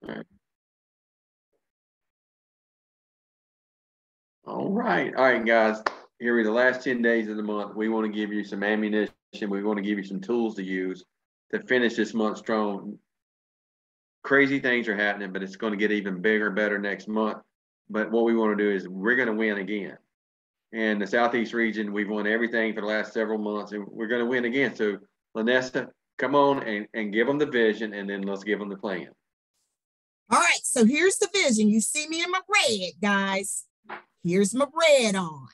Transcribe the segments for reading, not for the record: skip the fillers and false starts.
All right. All right, guys. Here we the last 10 days of the month. We want to give you some ammunition. We want to give you some tools to use to finish this month strong. Crazy things are happening, but it's going to get even bigger, better next month. But what we want to do is we're going to win again. And the Southeast region, we've won everything for the last several months, and we're going to win again. So, Lanessa, come on and give them the vision, and then let's give them the plan. All right, so here's the vision. You see me in my red, guys. Here's my red on.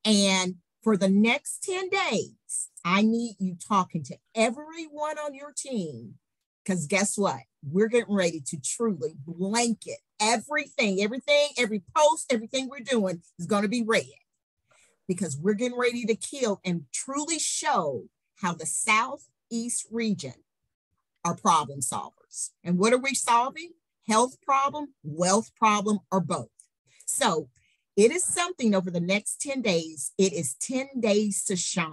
And for the next 10 days, I need you talking to everyone on your team, because guess what? We're getting ready to truly blanket everything, every post, everything we're doing is going to be red, because we're getting ready to kill and truly show how the Southeast region are problem solvers. And what are we solving? Health problem, wealth problem, or both. So it is something over the next 10 days. It is 10 days to shine.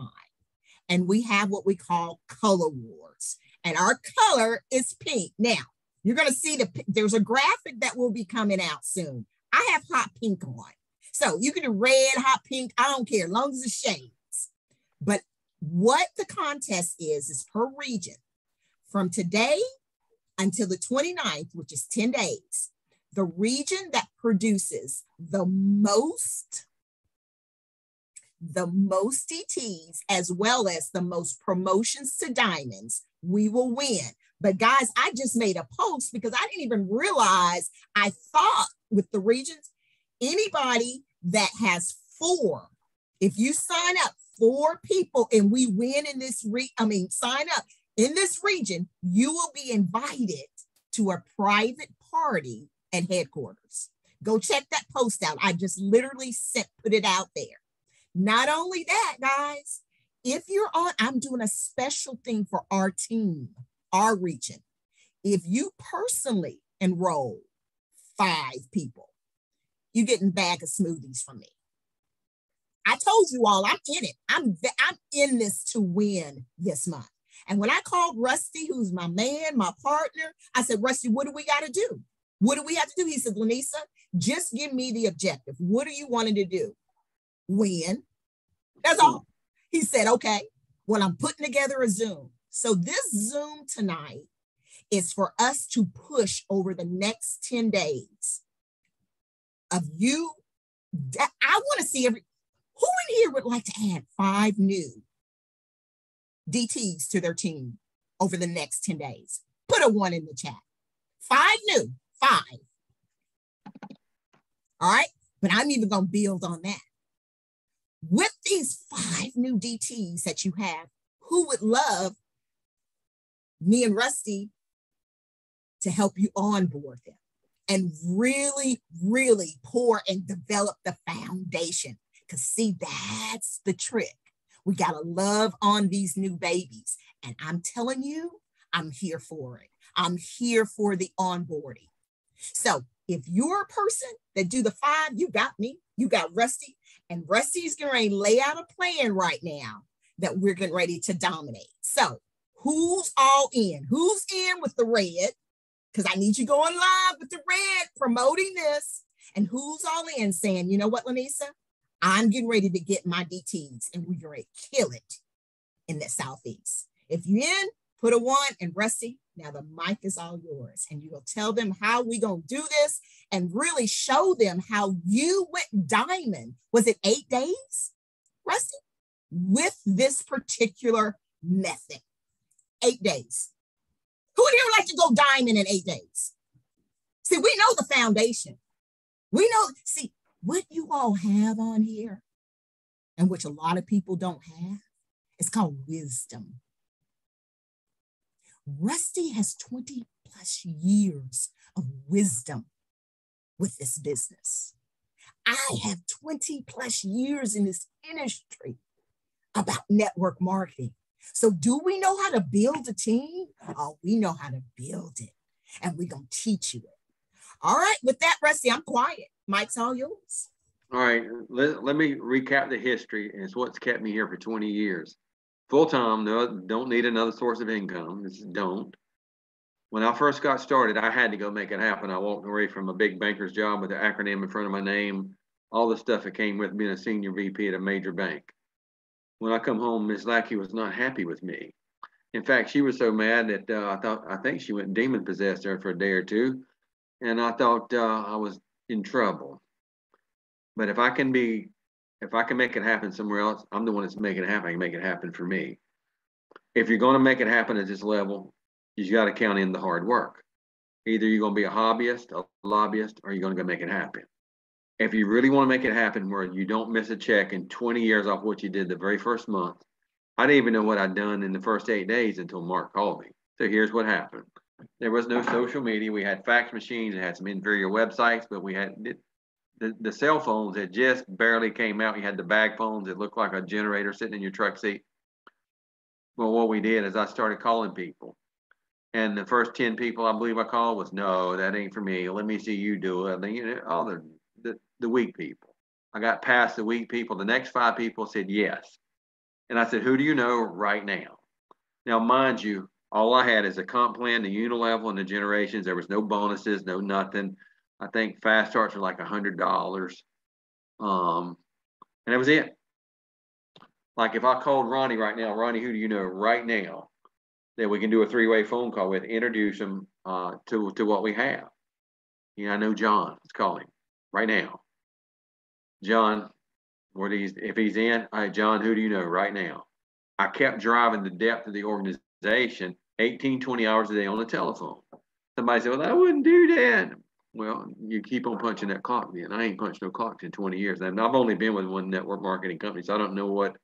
And we have what we call color wars. And our color is pink. Now, you're going to see there's a graphic that will be coming out soon. I have hot pink on. So you can do red, hot pink, I don't care, as long as it's shades. But what the contest is per region. From today until the 29th, which is 10 days, the region that produces the most DTs as well as the most promotions to diamonds, we will win. But guys, I just made a post because I didn't even realize, I thought with the regions, anybody that has 4, if you sign up 4 people and we win in this, sign up in this region, you will be invited to a private party at headquarters. Go check that post out. I just literally put it out there. Not only that, guys, if you're on, I'm doing a special thing for our team, our region. If you personally enroll 5 people, you're getting a bag of smoothies from me. I told you all, I'm in it. I'm in this to win this month. And when I called Rusty, who's my man, my partner, I said, Rusty, what do we got to do? What do we have to do? He said, Lanessa, just give me the objective. What are you wanting to do? Win. That's all. He said, okay, well, I'm putting together a Zoom. So this Zoom tonight is for us to push over the next 10 days of you. I want to see who in here would like to add 5 new DTs to their team over the next 10 days? Put a 1 in the chat. 5 new, 5. All right, but I'm even going to build on that. With these 5 new DTs that you have, who would love me and Rusty to help you onboard them and really, really pour and develop the foundation? Because see, that's the trick. We got to love on these new babies. And I'm telling you, I'm here for it. I'm here for the onboarding. So if you're a person that do the 5, you got me, you got Rusty, and Rusty's going to lay out a plan right now that we're getting ready to dominate. So who's all in? Who's in with the red? Because I need you going live with the red, promoting this. And who's all in saying, you know what, Lanessa? I'm getting ready to get my DTs and we're going to kill it in the Southeast. If you're in, put a 1, and Rusty, now the mic is all yours. And you're going to tell them how we're going to do this and really show them how you went diamond. Was it 8 days, Rusty? With this particular method. 8 days. Who in here would like to go diamond in 8 days? See, we know the foundation. We know, see, what you all have on here, and which a lot of people don't have, it's called wisdom. Rusty has 20 plus years of wisdom with this business. I have 20 plus years in this industry about network marketing. So do we know how to build a team? Oh, we know how to build it, and we're going to teach you it. All right, with that, Rusty, I'm quiet. Mike's all yours. All right, let me recap the history. It's what's kept me here for 20 years. Full-time, no, don't need another source of income. Don't. When I first got started, I had to go make it happen. I walked away from a big banker's job with an acronym in front of my name, all the stuff that came with being a senior VP at a major bank. When I come home, Miss Lackey was not happy with me. In fact, she was so mad that I think she went demon possessed there for a day or two, and I thought I was in trouble. But if I can make it happen somewhere else, I'm the one that's making it happen. I can make it happen for me. If you're going to make it happen at this level, you got to count in the hard work. Either you're going to be a hobbyist, a lobbyist, or you're going to go make it happen. If you really want to make it happen where you don't miss a check in 20 years off what you did the very first month, I didn't even know what I'd done in the first 8 days until Mark called me. So here's what happened. There was no social media. We had fax machines and had some inferior websites, but we had the cell phones that just barely came out. You had the bag phones that looked like a generator sitting in your truck seat. Well, what we did is I started calling people. And the first 10 people I believe I called was, no, that ain't for me. Let me see you do it. And, you know, all the weak people. I got past the weak people. The next 5 people said yes. And I said, who do you know right now? Now, mind you, all I had is a comp plan, the unilevel, and the generations. There was no bonuses, no nothing. I think fast starts were like $100. And that was it. Like if I called Ronnie right now, Ronnie, who do you know right now that we can do a 3-way phone call with, introduce him to what we have? Yeah, I know John. Let's call him right now. John, if he's in, all right, John, who do you know right now? I kept driving the depth of the organization 18, 20 hours a day on the telephone. Somebody said, well, I wouldn't do that. Well, you keep on punching that clock then. I ain't punched no clocks in 20 years. And I've only been with one network marketing company, so I don't know what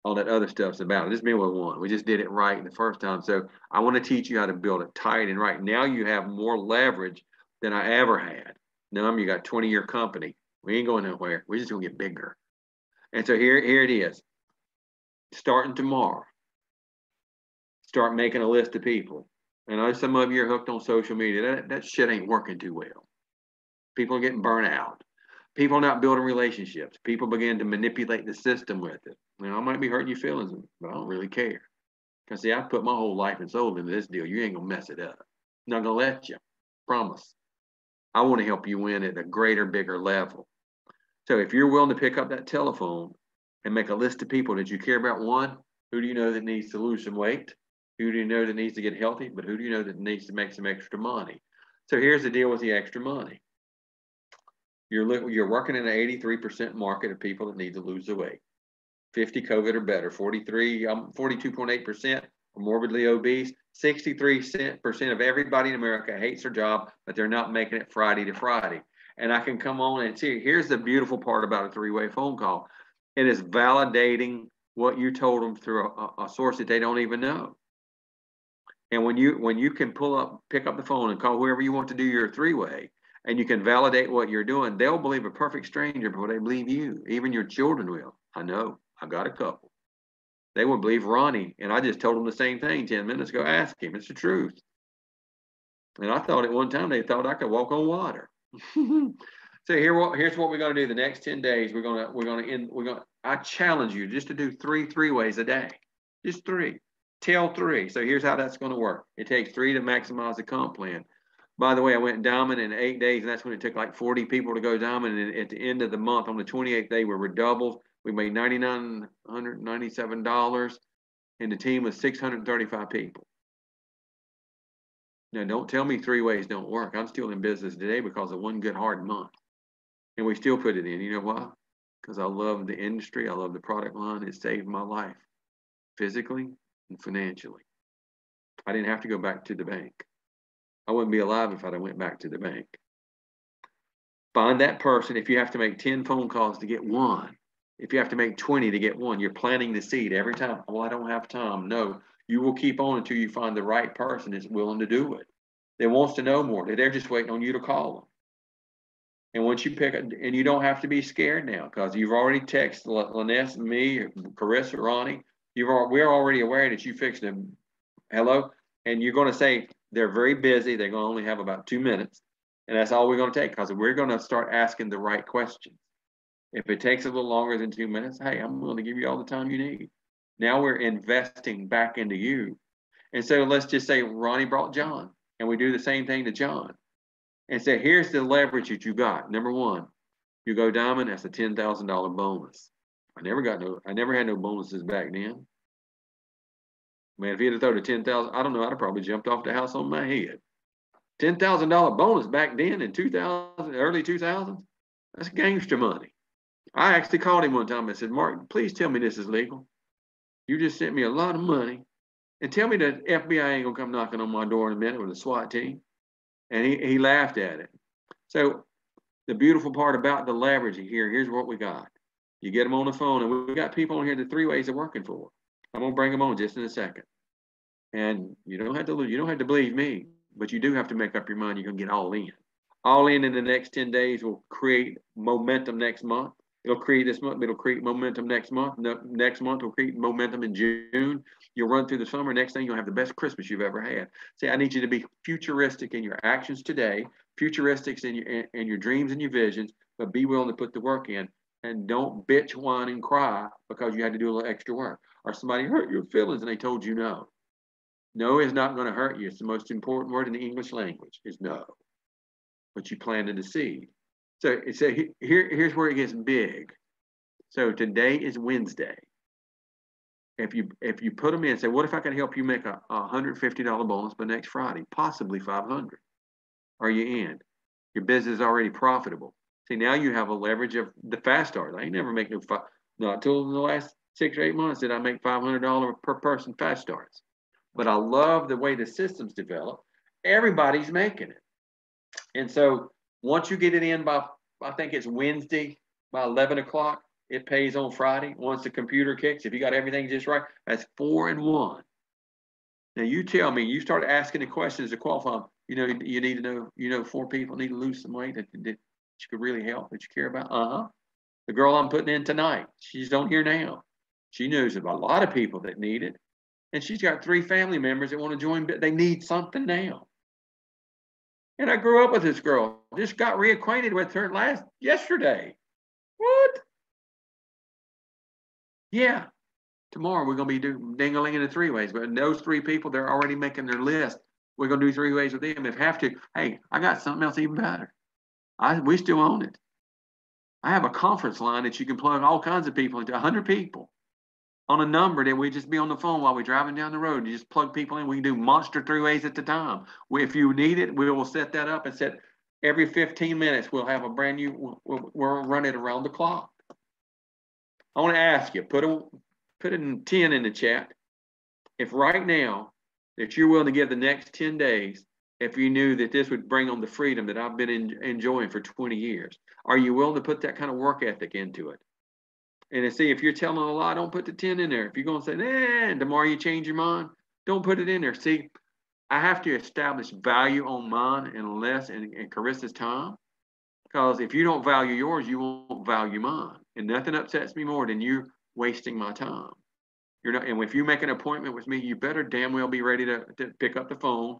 all that other stuff's about. Just been with one. We just did it right the first time. So I want to teach you how to build it tight and right. Now you have more leverage than I ever had. Now you got a 20-year company. We ain't going nowhere. We're just going to get bigger. And so here it is. Starting tomorrow, start making a list of people. And I know some of you are hooked on social media. That shit ain't working too well. People are getting burnt out. People are not building relationships. People begin to manipulate the system with it. Now, I might be hurting your feelings, but I don't really care. Because, see, I put my whole life and soul into this deal. You ain't going to mess it up. I'm not going to let you. Promise. I want to help you win at a greater, bigger level. So if you're willing to pick up that telephone and make a list of people that you care about, one, who do you know that needs to lose some weight? Who do you know that needs to get healthy? But who do you know that needs to make some extra money? So here's the deal with the extra money. You're working in an 83% market of people that need to lose the weight. 50 COVID or better, 42.8% are morbidly obese. 63% of everybody in America hates their job, but they're not making it Friday to Friday. And I can come on and see, here's the beautiful part about a 3-way phone call. It is validating what you told them through a source that they don't even know. And when you can pick up the phone and call whoever you want to do your 3-way, and you can validate what you're doing, they'll believe a perfect stranger before they believe you. Even your children will. I know. I've got a couple. They would believe Ronnie, and I just told them the same thing 10 minutes ago. Ask him. It's the truth. And I thought at one time they thought I could walk on water. So here's what we're going to do the next 10 days. I challenge you just to do 3 ways a day. Just 3. Tell 3. So here's how that's going to work. It takes 3 to maximize the comp plan. By the way, I went diamond in 8 days, and that's when it took like 40 people to go diamond. And at the end of the month, on the 28th day, we were doubled. We made $9,997, and the team was 635 people. Now, don't tell me 3 ways don't work. I'm still in business today because of one good hard month. And we still put it in. You know why? Because I love the industry. I love the product line. It saved my life physically and financially. I didn't have to go back to the bank. I wouldn't be alive if I went back to the bank. Find that person. If you have to make 10 phone calls to get one, if you have to make 20 to get one, you're planting the seed every time. Well, I don't have time. No, you will keep on until you find the right person that's willing to do it. That wants to know more. They're just waiting on you to call them. And once you pick it, and you don't have to be scared now because you've already texted Lynette, me, Carissa, Ronnie. We're already aware that you fixed them. Hello, and you're going to say they're very busy. They're going to only have about 2 minutes, and that's all we're going to take because we're going to start asking the right questions. If it takes a little longer than 2 minutes, hey, I'm willing to give you all the time you need. Now we're investing back into you. And so let's just say Ronnie brought John. And we do the same thing to John and say, here's the leverage that you got. Number one, you go diamond, that's a $10,000 bonus. I never had no bonuses back then. Man, if he'd have thrown a 10,000, I don't know, I'd have probably jumped off the house on my head. $10,000 bonus back then in 2000, early 2000s, that's gangster money. I actually called him one time and said, Mark, please tell me this is legal. You just sent me a lot of money and tell me that FBI ain't gonna come knocking on my door in a minute with a SWAT team. And he laughed at it. So the beautiful part about the leverage here, here's what we got. You get them on the phone, and we got people on here, the three ways of working for. I'm gonna bring them on just in a second. And you don't have to believe me, but you do have to make up your mind you're gonna get all in. All in the next 10 days will create momentum next month. It'll create this month, it'll create momentum next month. Next month will create momentum in June. You'll run through the summer. Next thing, you'll have the best Christmas you've ever had. See, I need you to be futuristic in your actions today, futuristics in your dreams and your visions, but be willing to put the work in. And don't bitch, whine, and cry because you had to do a little extra work. Or somebody hurt your feelings and they told you no. No is not going to hurt you. It's the most important word in the English language is no. But you planted a seed. So here's where it gets big. So today is Wednesday. If you put them in and say, what if I can help you make a $150 bonus by next Friday, possibly 500? Are you in? Your business is already profitable. See, now you have a leverage of the fast start. I ain't never make not until the last 6 or 8 months did I make $500 per person fast starts. But I love the way the system's develop. Everybody's making it. And so once you get it in by, I think it's Wednesday by 11 o'clock, it pays on Friday. Once the computer kicks, if you got everything just right, that's 4 and 1. Now you tell me, you start asking the questions to qualify. You need to know, 4 people need to lose some weight that you could really help, that you care about. The girl I'm putting in tonight, she's on here now. She knows of a lot of people that need it. And she's got 3 family members that want to join, but they need something now. And I grew up with this girl, just got reacquainted with her yesterday. What? Yeah. Tomorrow we're going to be doing ding-a-ling in the 3 ways. But those 3 people, they're already making their list. We're going to do 3 ways with them. If have to, hey, I got something else even better. We still own it. I have a conference line that you can plug all kinds of people into, 100 people on a number that we just be on the phone while we're driving down the road. You just plug people in. We can do monster 3 ways at a time. If you need it, we will set that up and set every 15 minutes. We'll have a brand new, we'll run it around the clock. I want to ask you, put a 10 in the chat. If right now that you're willing to give the next 10 days, if you knew that this would bring on the freedom that I've been enjoying for 20 years, are you willing to put that kind of work ethic into it? And see, if you're telling a lie, don't put the 10 in there. If you're going to say, and tomorrow you change your mind, don't put it in there. See, I have to establish value on mine and Les and Carissa's time. Because if you don't value yours, you won't value mine. And nothing upsets me more than you wasting my time. And if you make an appointment with me, you better damn well be ready to pick up the phone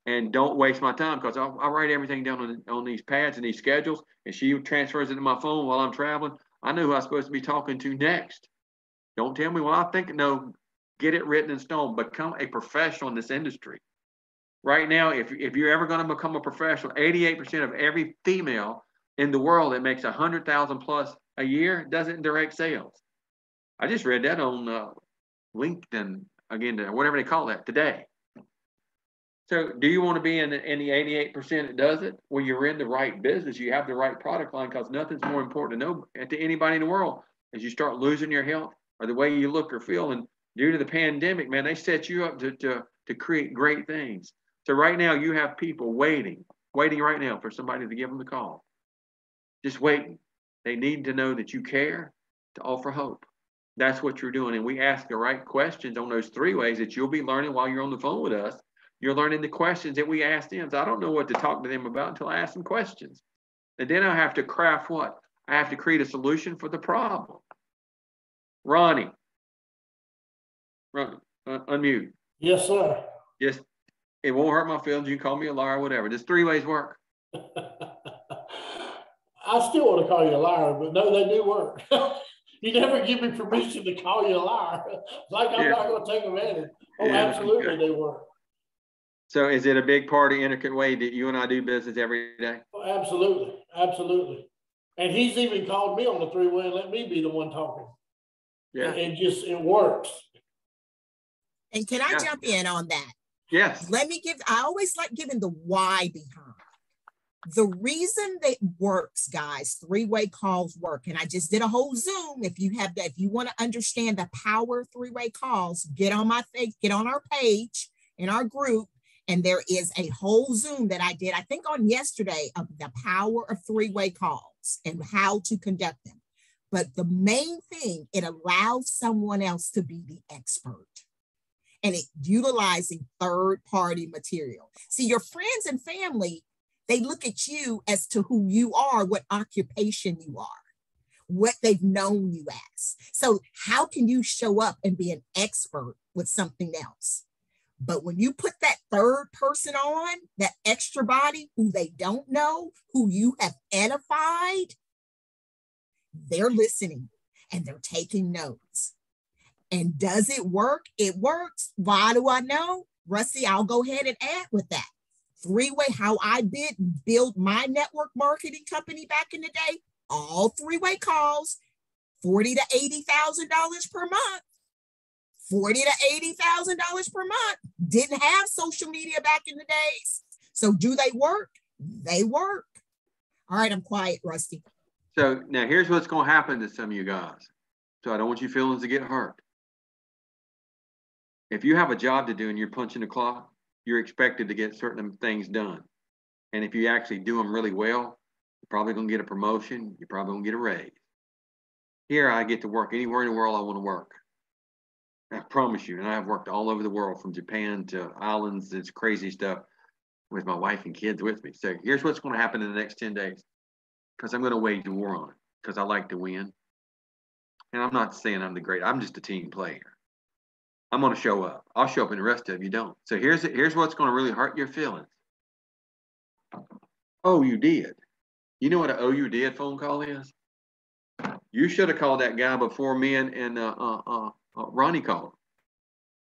and don't waste my time, because I'll write everything down on these pads and these schedules, and she transfers it to my phone while I'm traveling. I know who I'm supposed to be talking to next. Don't tell me, well, I think, no, get it written in stone. Become a professional in this industry. Right now, if you're ever going to become a professional, 88% of every female in the world that makes 100,000 plus a year does it in direct sales. I just read that on LinkedIn, again, whatever they call that, today. So do you want to be in the 88% that does it? Well, you're in the right business. You have the right product line, because nothing's more important to know to anybody in the world as you start losing your health or the way you look or feel. And due to the pandemic, man, they set you up to create great things. So right now you have people waiting right now for somebody to give them the call. Just waiting. They need to know that you care, to offer hope. That's what you're doing. And we ask the right questions on those 3 ways that you'll be learning while you're on the phone with us. You're learning the questions that we asked them. So I don't know what to talk to them about until I ask them questions. And then I have to craft what? I have to create a solution for the problem. Ronnie, unmute. Yes, sir. Just, it won't hurt my feelings. You can call me a liar or whatever. Does 3 ways work? I still want to call you a liar, but no, they do work. You never give me permission to call you a liar. Like I'm not going to take advantage. Oh, yeah, absolutely, they work. So is it a big part of intricate way that you and I do business every day? Oh, absolutely, absolutely. And he's even called me on the three-way and let me be the one talking. Yeah. It works. And can I jump in on that? Yes. I always like giving the why behind. The reason that works, guys, three-way calls work. And I just did a whole Zoom. If you want to understand the power of three-way calls, get on our page in our group. And there is a whole Zoom that I did, I think on yesterday, of the power of three-way calls and how to conduct them. But the main thing, it allows someone else to be the expert. And it utilizing third-party material. See, your friends and family, they look at you as to who you are, what occupation you are, what they've known you as. So how can you show up and be an expert with something else? But when you put that third person on, that extra body who they don't know, who you have edified, they're listening and they're taking notes. And does it work? It works. Why do I know? Rusty, I'll go ahead and add with that. Three-way, how I build my network marketing company back in the day, all three-way calls, $40,000 to $80,000 per month. $40,000 to $80,000 per month. Didn't have social media back in the days. So do they work? They work. All right, I'm quiet, Rusty. So now here's what's going to happen to some of you guys. So I don't want your feelings to get hurt. If you have a job to do and you're punching the clock, you're expected to get certain things done. And if you actually do them really well, you're probably going to get a promotion. You're probably going to get a raise. Here, I get to work anywhere in the world I want to work. I promise you. And I've worked all over the world, from Japan to islands. It's crazy stuff with my wife and kids with me. So here's what's going to happen in the next 10 days. Because I'm going to wage a war on it. Because I like to win. And I'm not saying I'm the great. I'm just a team player. I'm going to show up. I'll show up and the rest of you don't. So here's what's going to really hurt your feelings. Oh, you did. You know what an "oh, you did" phone call is? You should have called that guy before me and Ronnie called.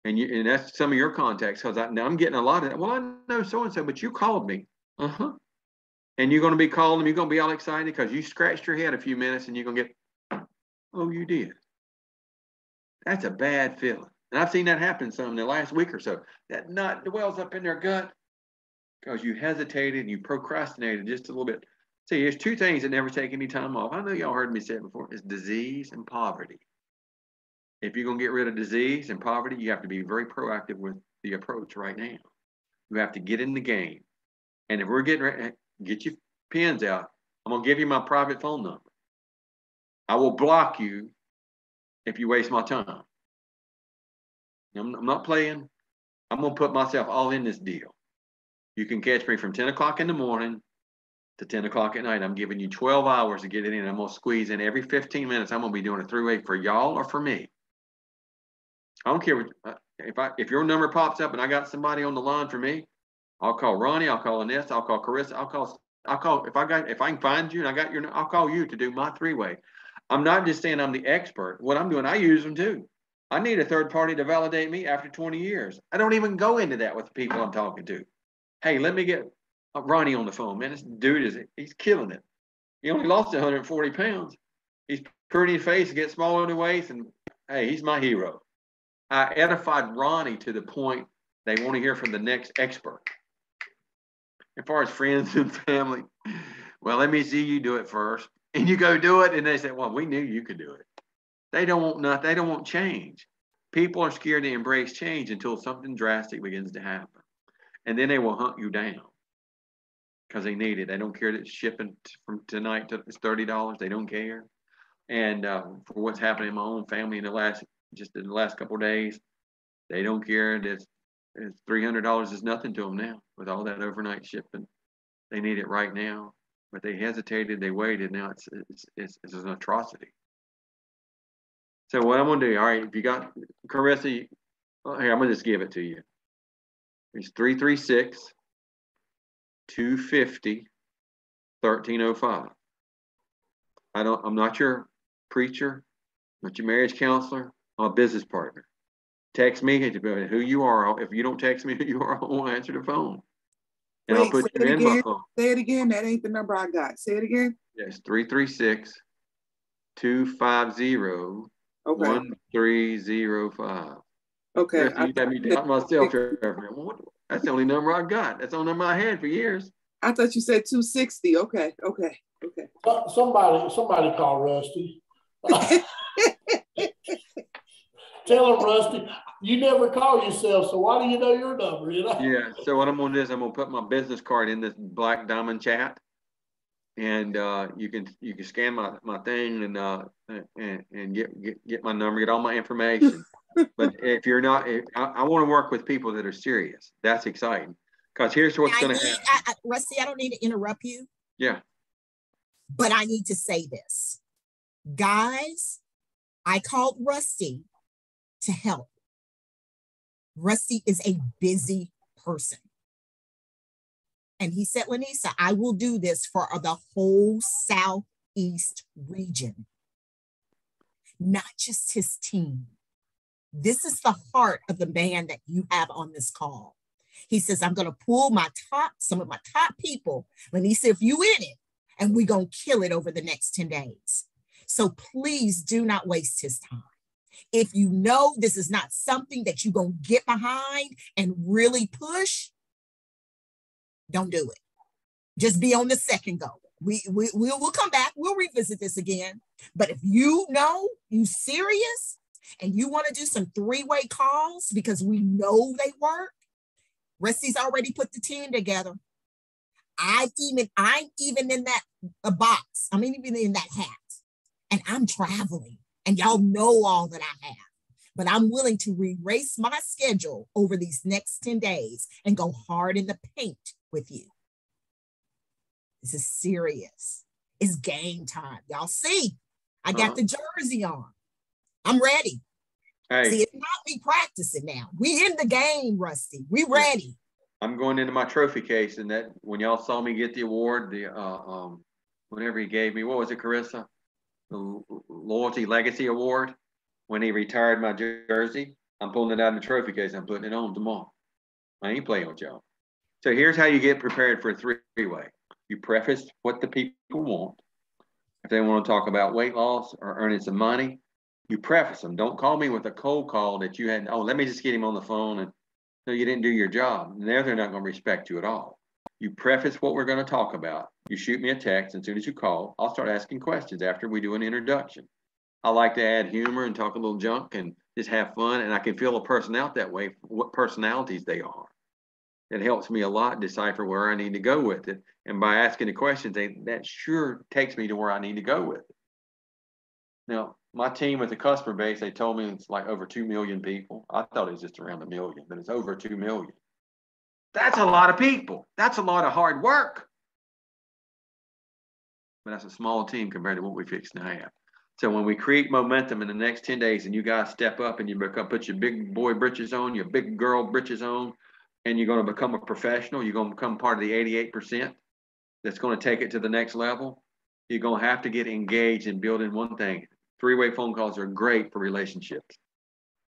And that's some of your contacts, because now I'm getting a lot of that. Well, I know so-and-so, but you called me. Uh-huh. And you're going to be calling them. You're going to be all excited because you scratched your head a few minutes and you're going to get, oh, you did. That's a bad feeling. And I've seen that happen some in the last week or so. That nut dwells up in their gut because you hesitated and you procrastinated just a little bit. See, there's two things that never take any time off. I know y'all heard me say it before. It's disease and poverty. If you're going to get rid of disease and poverty, you have to be very proactive with the approach right now. You have to get in the game. And if we're getting ready, get your pens out. I'm going to give you my private phone number. I will block you if you waste my time. I'm not playing. I'm going to put myself all in this deal. You can catch me from 10 o'clock in the morning to 10 o'clock at night. I'm giving you 12 hours to get it in. I'm going to squeeze in every 15 minutes. I'm going to be doing a three-way for y'all or for me. I don't care if your number pops up and I got somebody on the line for me, I'll call Ronnie, I'll call Anessa, I'll call Carissa, I'll call if I can find you and I got your, I'll call you to do my three-way. I'm not just saying I'm the expert. What I'm doing, I use them too. I need a third party to validate me after 20 years. I don't even go into that with the people I'm talking to. Hey, let me get Ronnie on the phone, man. This dude he's killing it. He only lost 140 pounds. He's pretty in face, gets smaller in the waist, and hey, he's my hero. I edified Ronnie to the point they want to hear from the next expert. As far as friends and family, well, let me see you do it first. And you go do it, and they say, well, we knew you could do it. They don't want nothing. They don't want change. People are scared to embrace change until something drastic begins to happen. And then they will hunt you down because they need it. They don't care that it's shipping from tonight to it's $30. They don't care. And for what's happening in my own family in the last couple of days, they don't care that it's $300 is nothing to them now with all that overnight shipping. They need it right now, but they hesitated. They waited. Now it's an atrocity. So what I'm going to do, all right, if you got Carissa, here, I'm going to just give it to you. It's 336-250-1305. I'm not your preacher, not your marriage counselor. I'm a business partner. Text me who you are. If you don't text me who you are, I won't answer the phone. And I'll Wait, put say you it in my again. phone. Say it again. That ain't the number I got. Say it again. Yes, 336-250-1305. Okay. Christy, you got me down myself here. That's the only number I got. That's the only number I had for years. I thought you said 260. Okay. Somebody call Rusty. Tell him, Rusty, you never call yourself, so why do you know your number? You know? Yeah. So what I'm gonna do is I'm gonna put my business card in this black diamond chat, and you can scan my thing and get my number, get all my information. But if you're not, I want to work with people that are serious. That's exciting. Because here's what's going to happen. Rusty, I don't need to interrupt you. Yeah. But I need to say this. Guys, I called Rusty to help. Rusty is a busy person. And he said, Lanisa, I will do this for the whole Southeast region, not just his team. This is the heart of the man that you have on this call. He says, I'm going to pull some of my top people. Lanisa, if you in it, and we're going to kill it over the next 10 days. So please do not waste his time. If you know this is not something that you're going to get behind and really push, don't do it. Just be on the second go. We'll come back. We'll revisit this again. But if you know you serious and you want to do some three-way calls because we know they work, Rusty's already put the team together. I'm even in that box. I'm even in that hat. And I'm traveling. And y'all know all that I have. But I'm willing to erase my schedule over these next 10 days and go hard in the paint with you. This is serious. It's game time. Y'all see, I got the jersey on. I'm ready. Hey. See, it's not me practicing now. We in the game, Rusty. We ready. I'm going into my trophy case, and that when y'all saw me get the award, whenever he gave me, what was it, Carissa? The Loyalty Legacy Award. When he retired my jersey, I'm pulling it out of the trophy case. I'm putting it on tomorrow. I ain't playing with y'all. So here's how you get prepared for a three-way. You preface what the people want. If they want to talk about weight loss or earning some money, you preface them. Don't call me with a cold call that you had. Oh, let me just get him on the phone, and no, you didn't do your job. Now they're not going to respect you at all. You preface what we're going to talk about. You shoot me a text. As soon as you call, I'll start asking questions after we do an introduction. I like to add humor and talk a little junk and just have fun. And I can feel a person out that way, what personalities they are. It helps me a lot decipher where I need to go with it. And by asking the questions, that sure takes me to where I need to go with it. Now, my team with the customer base, they told me it's like over 2 million people. I thought it was just around 1 million, but it's over 2 million. That's a lot of people. That's a lot of hard work. But that's a small team compared to what we fix to have. So when we create momentum in the next 10 days and you guys step up and you put your big boy britches on, your big girl britches on, and you're going to become a professional, you're going to become part of the 88% that's going to take it to the next level, you're going to have to get engaged in building one thing. Three-way phone calls are great for relationships.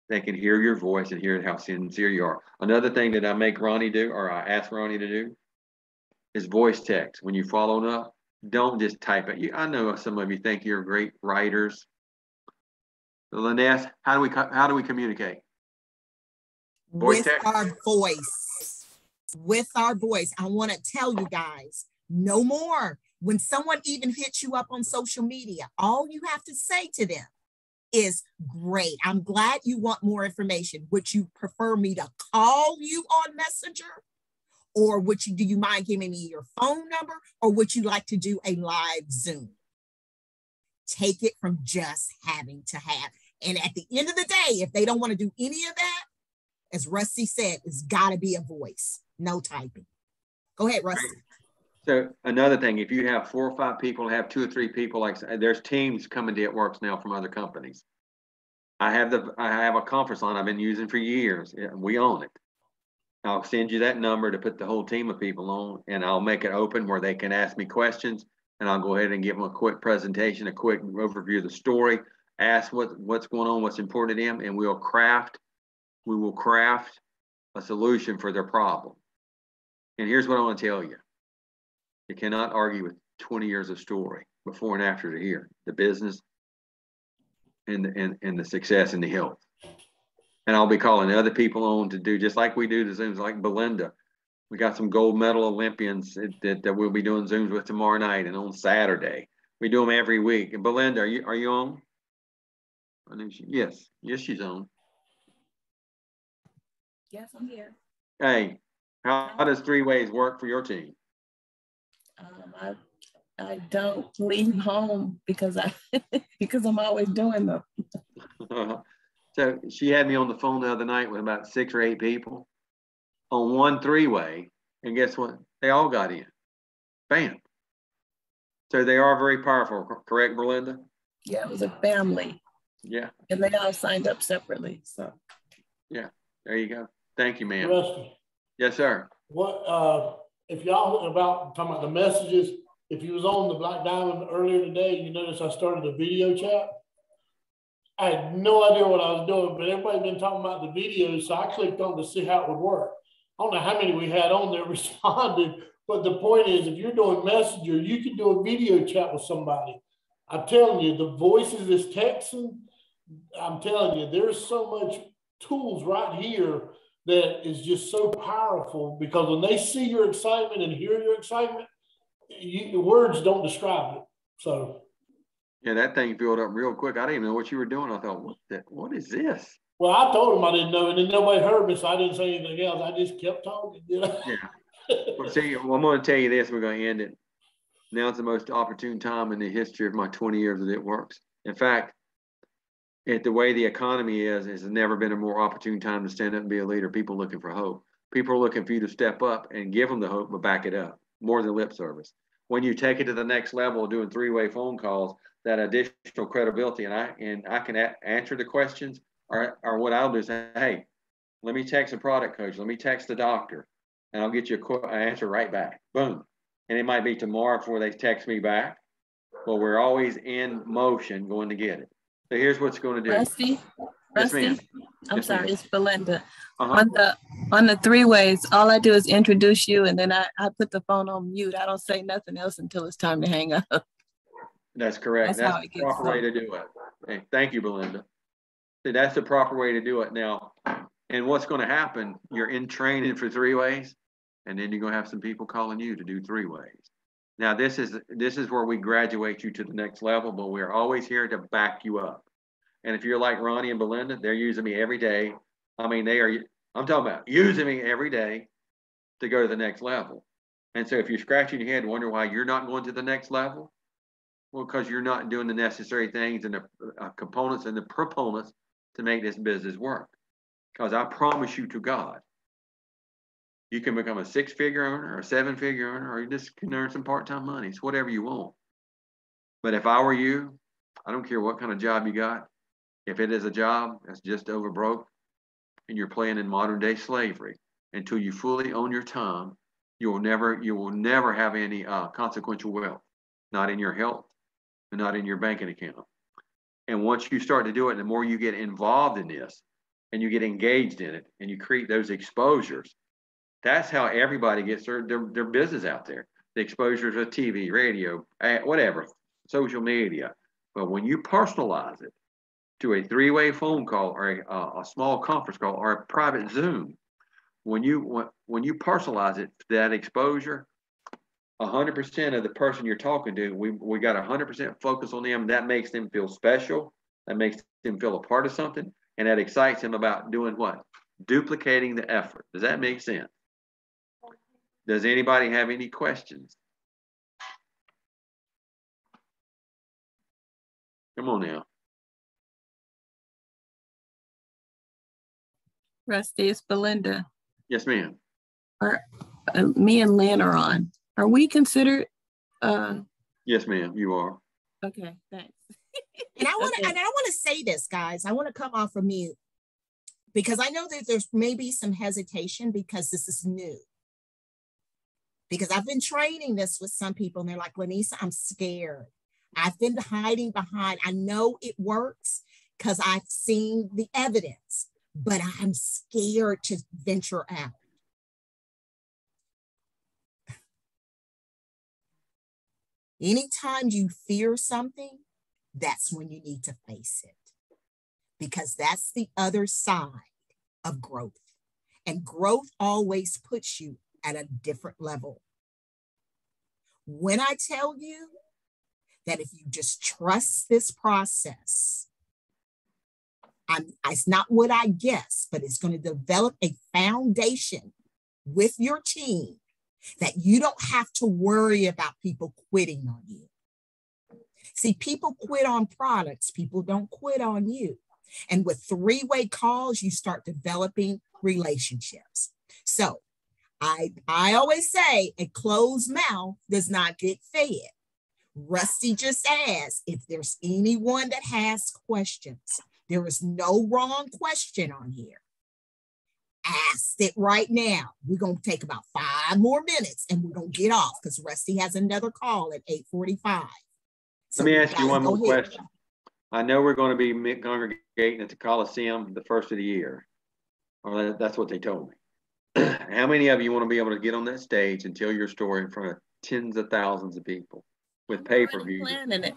They can hear your voice and hear how sincere you are. Another thing that I make Ronnie do, or I ask Ronnie to do, is voice text. When you follow up, don't just type it. I know some of you think you're great writers. So Lynette, how do we communicate? With our voice. With our voice. I want to tell you guys, no more. When someone even hits you up on social media, all you have to say to them is, great, I'm glad you want more information. Would you prefer me to call you on Messenger? Or do you mind giving me your phone number? Or would you like to do a live Zoom? Take it from just having to have. And at the end of the day, if they don't want to do any of that, as Rusty said, it's got to be a voice, no typing. Go ahead, Rusty. So another thing, if you have 4 or 5 people, have 2 or 3 people, like there's teams coming to It Works now from other companies. I have a conference line I've been using for years. We own it. I'll send you that number to put the whole team of people on, and I'll make it open where they can ask me questions, and I'll go ahead and give them a quick presentation, a quick overview of the story, ask what's going on, what's important to them, and we'll craft we will craft a solution for their problem. And here's what I want to tell you. You cannot argue with 20 years of story before and after to here, the business and the success and the health. And I'll be calling other people on to do just like we do the Zooms, like Belinda. We got some gold medal Olympians that we'll be doing Zooms with tomorrow night and on Saturday. We do them every week. And Belinda, are you on? I think yes, she's on. Yes, I'm here. Hey, how does 3 ways work for your team? I don't leave home because I'm always doing them. So she had me on the phone the other night with about 6 or 8 people on one 3-way, and guess what? They all got in. Bam. So they are very powerful, correct, Belinda? Yeah, it was a family. Yeah. And they all signed up separately. So. Yeah, there you go. Thank you, ma'am. Rusty, Yes, sir. what if y'all about talking about the messages? If you was on the Black Diamond earlier today, you notice I started a video chat. I had no idea what I was doing, but everybody's been talking about the videos, so I clicked on to see how it would work. I don't know how many we had on there responded, but the point is, if you're doing Messenger, you can do a video chat with somebody. I'm telling you, the voices is texting. I'm telling you, there's so much tools right here that is just so powerful, because when they see your excitement and hear your excitement, the words don't describe it. So. Yeah, that thing filled up real quick. I didn't even know what you were doing. I thought, what is this? Well, I told them I didn't know, and then nobody heard me, so I didn't say anything else. I just kept talking. You know? Yeah. Well, see, I'm going to tell you this. We're going to end it. Now it's the most opportune time in the history of my 20 years that it works. In fact, the way the economy is, it's never been a more opportune time to stand up and be a leader. People looking for hope. People are looking for you to step up and give them the hope, but back it up more than lip service. When you take it to the next level, doing 3-way phone calls, that additional credibility, and I can answer the questions, or what I'll do is say, hey, let me text the product coach, let me text the doctor, and I'll get you an answer right back. Boom. And it might be tomorrow before they text me back, but we're always in motion going to get it. So here's what's going to do. Rusty, Yes, ma'am. I'm sorry, it's Belinda. Uh-huh. On the 3 ways, all I do is introduce you, and then I put the phone on mute. I don't say nothing else until it's time to hang up. That's correct. That's the proper way to do it. Okay. Thank you, Belinda. See, that's the proper way to do it now. And what's going to happen, you're in training for 3 ways, and then you're going to have some people calling you to do 3 ways. Now, this is where we graduate you to the next level, but we're always here to back you up. And if you're like Ronnie and Belinda, they're using me every day. I mean, I'm talking about using me every day to go to the next level. And so if you're scratching your head, wondering why you're not going to the next level, well, because you're not doing the necessary things and the components and the proponents to make this business work. Because I promise you to God, you can become a 6-figure earner or a 7-figure earner, or you just can earn some part-time money. It's whatever you want. But if I were you, I don't care what kind of job you got. If it is a job that's just over broke and you're playing in modern day slavery, until you fully own your time, you will never have any consequential wealth, not in your health and not in your banking account. And once you start to do it, and the more you get involved in this and you get engaged in it and you create those exposures, that's how everybody gets their business out there. The exposures of TV, radio, whatever, social media. But when you personalize it to a 3-way phone call or a small conference call or a private Zoom, when you personalize it, that exposure, 100% of the person you're talking to, we got 100% focus on them. That makes them feel special. That makes them feel a part of something. And that excites them about doing what? Duplicating the effort. Does that make sense? Does anybody have any questions? Come on now. Rusty, it's Belinda. Yes, ma'am. Me and Lynn are on. Are we considered? Yes, ma'am, you are. Okay, thanks. And I want to say this, guys. I want to come off of mute because I know that there's maybe some hesitation because this is new. Because I've been training this with some people and they're like, Lanisa, I'm scared. I've been hiding behind. I know it works because I've seen the evidence. but I'm scared to venture out. Anytime you fear something, that's when you need to face it, because that's the other side of growth. And growth always puts you at a different level. When I tell you that if you just trust this process, it's not what I guess, but it's going to develop a foundation with your team that you don't have to worry about people quitting on you. See, people quit on products, people don't quit on you. And with three-way calls, you start developing relationships. So I always say a closed mouth does not get fed. Rusty just asked if there's anyone that has questions. There is no wrong question on here. Ask it right now. We're going to take about 5 more minutes and we're going to get off because Rusty has another call at 8:45. So let me ask you one more question. I know we're going to be congregating at the Coliseum the first of the year. Or that's what they told me. How many of you want to be able to get on that stage and tell your story in front of tens of thousands of people with pay-per-view? Planning it.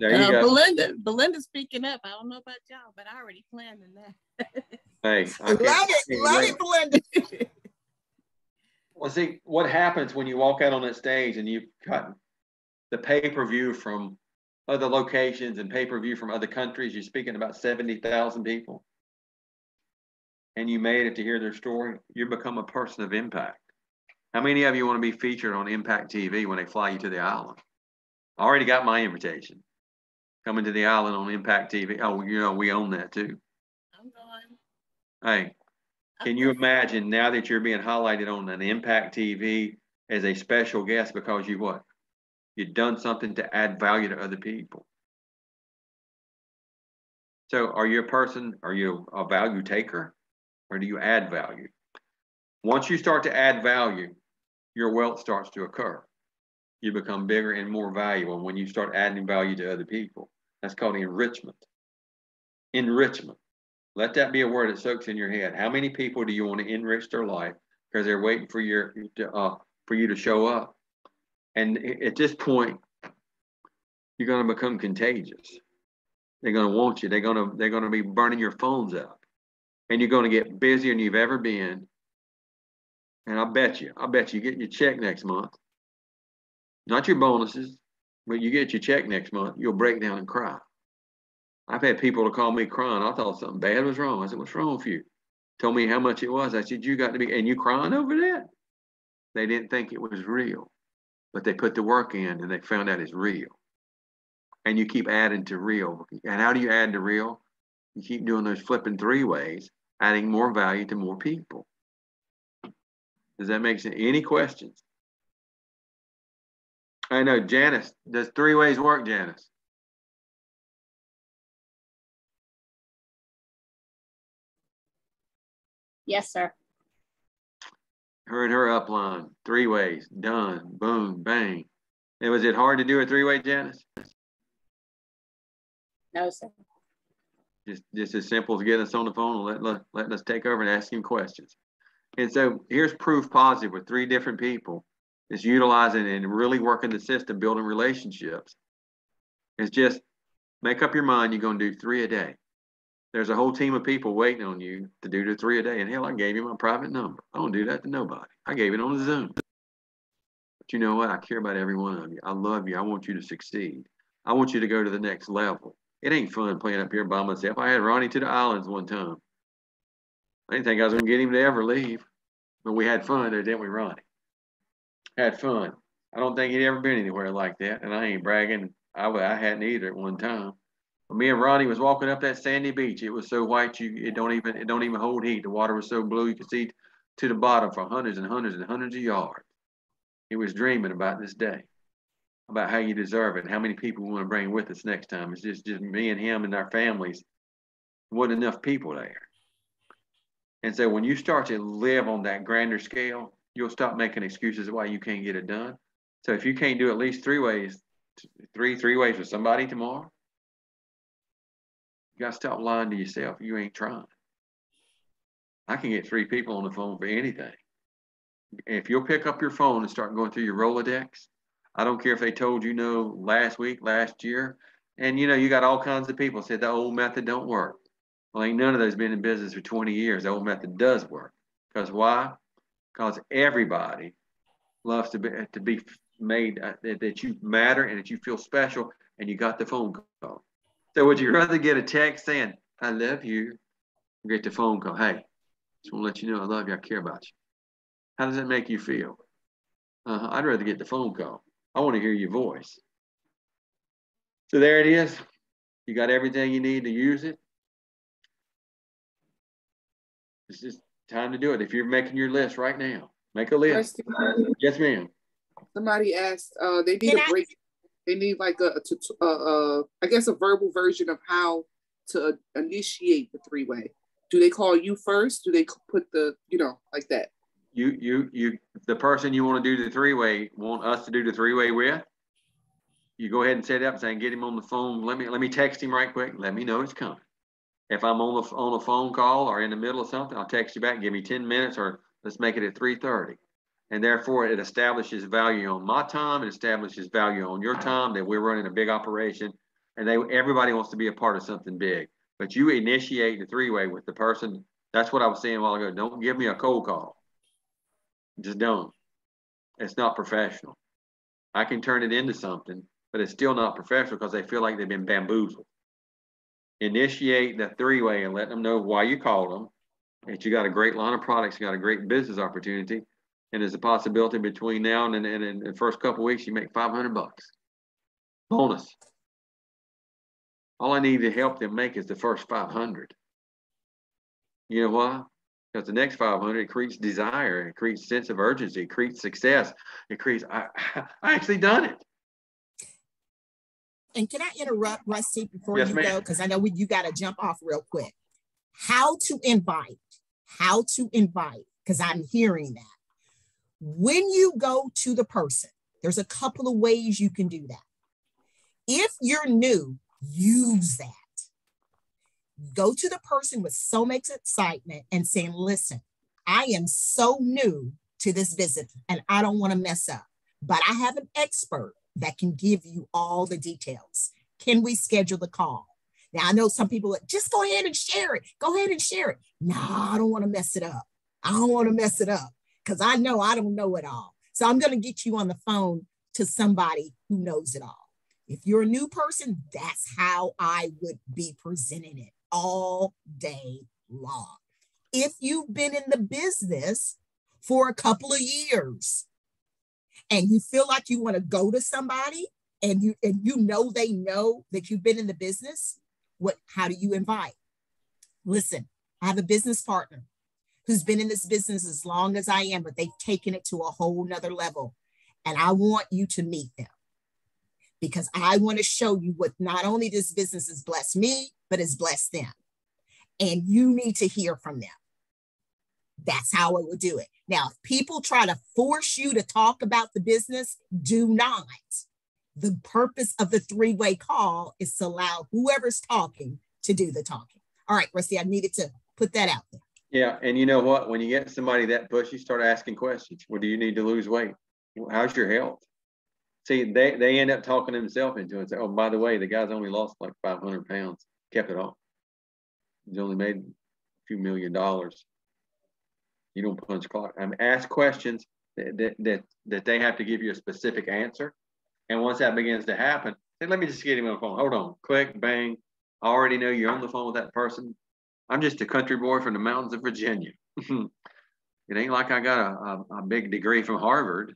There you go. Belinda's speaking up. I don't know about y'all, but I already planned that. Hey, love it, Belinda. Well, see, what happens when you walk out on that stage and you've got the pay-per-view from other locations and pay-per-view from other countries? You're speaking about 70,000 people. And you made it to hear their story. You become a person of impact. How many of you want to be featured on Impact TV when they fly you to the island? I already got my invitation. Coming to the island on Impact TV. Oh, you know, we own that too. I'm going. Hey, can you imagine now that you're being highlighted on an Impact TV as a special guest because you what? You've done something to add value to other people. So are you a person, are you a value taker, or do you add value? Once you start to add value, your wealth starts to occur. You become bigger and more valuable when you start adding value to other people. That's called enrichment. Enrichment. Let that be a word that soaks in your head. How many people do you want to enrich their life because they're waiting for you to show up? And at this point, you're going to become contagious. They're going to want you. They're going to be burning your phones up, and you're going to get busier than you've ever been. And I bet you get your check next month. Not your bonuses, but you get your check next month. You'll break down and cry. I've had people to call me crying. I thought something bad was wrong. I said, "What's wrong with you?" Told me how much it was. I said, "You got to be," and you crying over that? They didn't think it was real, but they put the work in and they found out it's real. And you keep adding to real. And how do you add to real? You keep doing those flipping 3-ways, adding more value to more people. Does that make sense? Any questions? I know, Janice, does 3-ways work, Janice? Yes, sir. Heard her upline, 3-ways, done, boom, bang. And was it hard to do a 3-way, Janice? No, sir. Just as simple as getting us on the phone and letting us take over and asking questions. And so here's proof positive with 3 different people. It's utilizing and really working the system, building relationships. It's just make up your mind you're going to do 3 a day. There's a whole team of people waiting on you to do the 3 a day. And hell, I gave you my private number. I don't do that to nobody. I gave it on a Zoom. But you know what? I care about every one of you. I love you. I want you to succeed. I want you to go to the next level. It ain't fun playing up here by myself. I had Ronnie to the islands one time. I didn't think I was going to get him to ever leave. But we had fun there, didn't we, Ronnie? Had fun. I don't think he'd ever been anywhere like that. And I ain't bragging. I hadn't either at one time. But me and Ronnie was walking up that sandy beach. It was so white, it don't even hold heat. The water was so blue, you could see to the bottom for hundreds and hundreds and hundreds of yards. He was dreaming about this day, about how you deserve it, and how many people we want to bring with us next time. It's just me and him and our families. There wasn't enough people there. And so when you start to live on that grander scale, you'll stop making excuses why you can't get it done. So if you can't do at least 3 ways, three ways with somebody tomorrow, you got to stop lying to yourself. You ain't trying. I can get 3 people on the phone for anything. If you'll pick up your phone and start going through your Rolodex, I don't care if they told you no last week, last year, and you got all kinds of people said the old method don't work. Well, ain't none of those been in business for 20 years. The old method does work. Because why? Because everybody loves to be made that you matter and that you feel special, and you got the phone call. So would you rather get a text saying, I love you, or get the phone call, hey, just want to let you know I love you, I care about you? How does that make you feel? I'd rather get the phone call. I want to hear your voice. So there it is. You got everything you need to use it. It's just time to do it. If you're making your list right now, make a list. Rusty, Yes, ma'am. somebody asked, they need a break. They need like I guess a verbal version of how to initiate the 3-way. Do they call you first? Do they put the, like that? The person you want to do the 3-way want us to do the 3-way with. You go ahead and set it up, saying, get him on the phone. Let me text him right quick. Let me know it's coming. If I'm on a phone call or in the middle of something, I'll text you back. Give me 10 minutes, or let's make it at 3:30. And therefore, it establishes value on my time. It establishes value on your time, that we're running a big operation, and everybody wants to be a part of something big. But you initiate the 3-way with the person. That's what I was saying a while ago. Don't give me a cold call. Just don't. It's not professional. I can turn it into something, but it's still not professional because they feel like they've been bamboozled. Initiate the 3-way and let them know why you called them, that you got a great line of products, you got a great business opportunity, and there's a possibility between now and the first couple of weeks you make $500 bonus. All I need to help them make is the first 500. You know why? Because the next 500, it creates desire, it creates sense of urgency, it creates success, it creates, I actually done it. And can I interrupt, Rusty, before Yes, you ma'am. go? Because I know you got to jump off real quick. How to invite, because I'm hearing that. When you go to the person, there's a couple of ways you can do that. If you're new, use that. Go to the person with so much excitement and saying, listen, I am so new to this visit and I don't want to mess up, but I have an expert that can give you all the details. Can we schedule the call? Now, I know some people are, just go ahead and share it. Go ahead and share it. No, I don't want to mess it up. I don't want to mess it up because I know I don't know it all. So I'm going to get you on the phone to somebody who knows it all. If you're a new person, that's how I would be presenting it all day long. If you've been in the business for a couple of years and you feel like you want to go to somebody and you know they know that you've been in the business, how do you invite? Listen, I have a business partner who's been in this business as long as I am, but they've taken it to a whole nother level. And I want you to meet them because I want to show you what not only this business has blessed me, but has blessed them. And you need to hear from them. That's how I would do it. Now, if people try to force you to talk about the business, do not. The purpose of the 3-way call is to allow whoever's talking to do the talking. All right, Rusty, I needed to put that out there. Yeah, and you know what? When you get somebody that pushy, start asking questions. Well, do you need to lose weight? How's your health? See, they end up talking themselves into it and say, oh, by the way, the guy's only lost like 500 pounds, kept it off. He's only made a few $1 million. You don't punch clock. I mean, ask questions that they have to give you a specific answer. And once that begins to happen, then let me just get him on the phone. Hold on, click, bang. I already know you're on the phone with that person. I'm just a country boy from the mountains of Virginia. It ain't like I got a big degree from Harvard,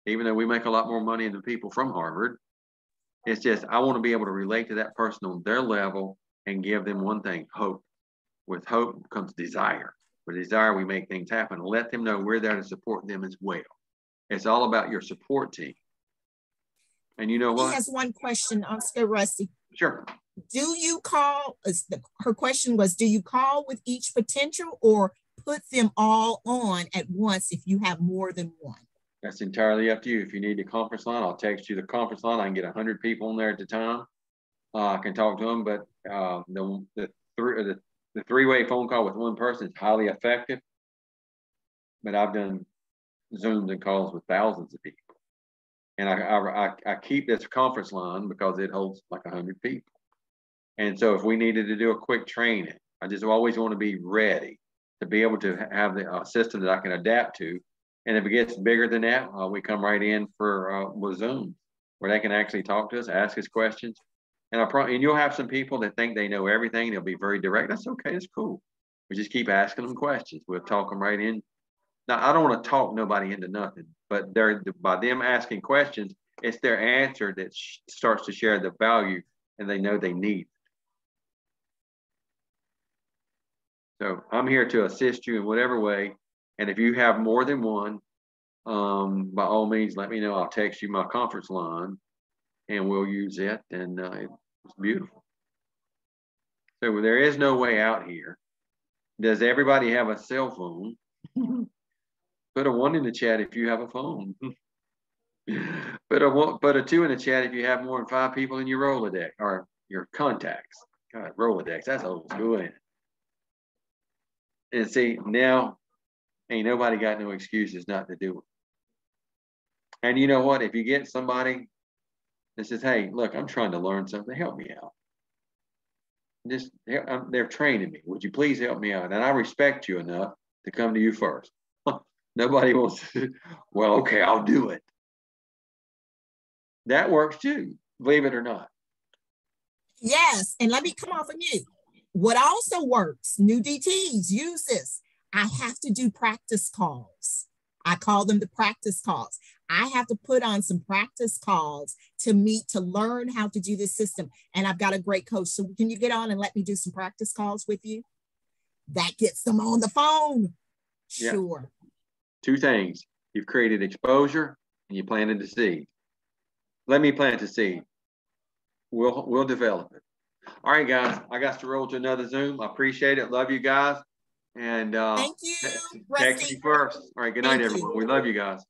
even though we make a lot more money than people from Harvard. It's just, I want to be able to relate to that person on their level and give them one thing, hope. With hope comes desire. With desire, we make things happen. Let them know we're there to support them as well. It's all about your support team. And you know what? He has one question, Oscar Rusty. Sure. Do you call, her question was, do you call with each potential or put them all on at once if you have more than one? That's entirely up to you. If you need the conference line, I'll text you the conference line. I can get 100 people in there at the time. I can talk to them, but the the three-way phone call with one person is highly effective, but I've done Zooms and calls with thousands of people. And I keep this conference line because it holds like 100 people. And so if we needed to do a quick training, I just always want to be ready to be able to have the system that I can adapt to. And if it gets bigger than that, we come right in for with Zoom, where they can actually talk to us, ask us questions. And you'll have some people that think they know everything. They'll be very direct. That's okay. It's cool. We just keep asking them questions. We'll talk them right in. Now, I don't want to talk nobody into nothing, but by them asking questions, it's their answer that starts to share the value, and they know they need. So I'm here to assist you in whatever way. And if you have more than one, by all means, let me know. I'll text you my conference line and we'll use it. And it's beautiful. So there is no way out here. Does everybody have a cell phone? Put a 1 in the chat if you have a phone. Put a 2 in the chat if you have more than 5 people in your Rolodex or your contacts. God, Rolodex, that's old school, ain't it? And see, now ain't nobody got no excuses not to do it. And you know what? If you get somebody that says, hey, look, I'm trying to learn something, help me out. They're training me. Would you please help me out? And I respect you enough to come to you first. Nobody wants to, well, okay, I'll do it. That works too, believe it or not. Yes, and let me come off of mute. What also works, new DTs, use this. I have to do practice calls. I call them the practice calls. I have to put on some practice calls to meet, to learn how to do this system. And I've got a great coach. So can you get on and let me do some practice calls with you? That gets them on the phone. Sure. Yeah. 2 things. You've created exposure and you planted the seed. Let me plant the seed. We'll develop it. All right, guys. I got to roll to another Zoom. I appreciate it. Love you guys. And thank you. text me first. All right. Good night, everyone. We love you guys.